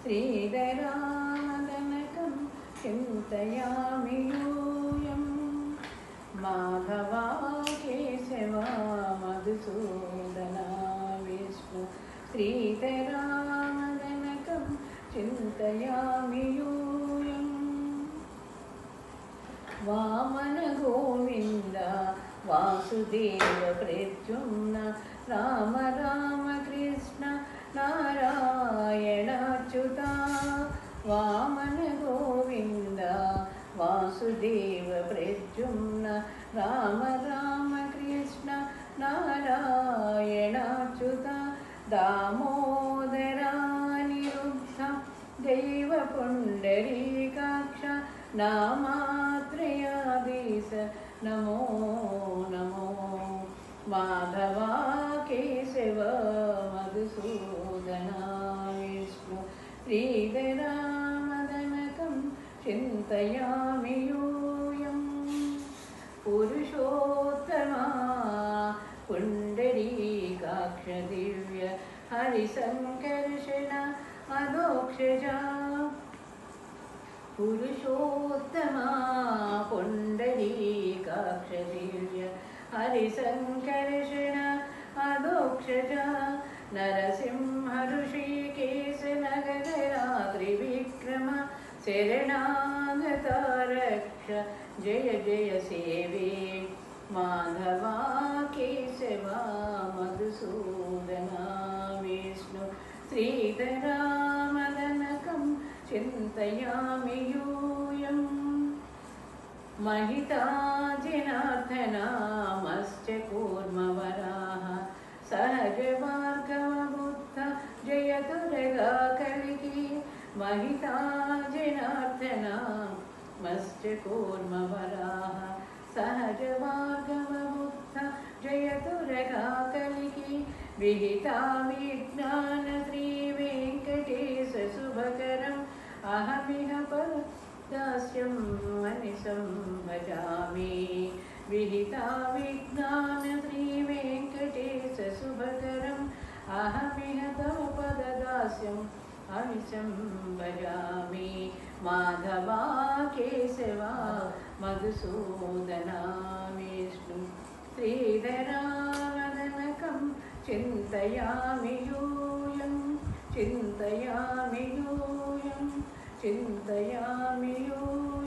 श्रीधरामदनकं चिन्तयामि यूयम् माधवा केशवा मधुसूदना विष्णु श्रीधरामदनकं चिन्तयामि यूयम् वामन गोविन्द वासुदेव प्रद्युम्न राम राम कृष्ण नारायणाच्युता वामन गोविन्द वासुदेव प्रद्युम्न राम राम कृष्ण नारायणाच्युता दामोदरानिरुद्ध दैव पुण्डरीकाक्ष नामात्रयाधीश नमो नमो माधवा केशव मधुसूदना विष्णु श्रीधरामदनकं चिन्तयामि यूयम् पुरुषोत्तमा पुण्डरीकाक्ष दिव्य हरिसङ्कर्षण अधोक्षजा पुरुषोत्तमा पुण्डरीकाक्ष दिव्य हरिसङ्कर्षण अधोक्षजा नरसिंह ऋषिकेश नगरात्रिविक्रम शरणागता रक्ष जय जय सेवे माधवा केशवा मधुसूदना विष्णु श्रीधरामदनकं चिन्तयामि यूयम् महिता जनार्दनामश्च कूर्मवराः सहज भार्गवबुद्ध जय दुर्गा कलिकी महिता जनार्दनामश्च कूर्मवराः सहज भार्गवबुद्ध जय दुर्गा कलिकी विहिता विज्ञान श्री वेङ्कटेश शुभकरम् अहमिह दास्यं मनिषं भजामि विहिता विज्ञान श्री वेङ्कटेश शुभकरम् अहमिह तव पददास्यं अनिशं भजामि माधवा केशवा मधुसूदना विष्णु श्रीधरामदनकं चिन्तयामि यूयं चिन्तयामि यूयं चिन्तयामि यूयम्।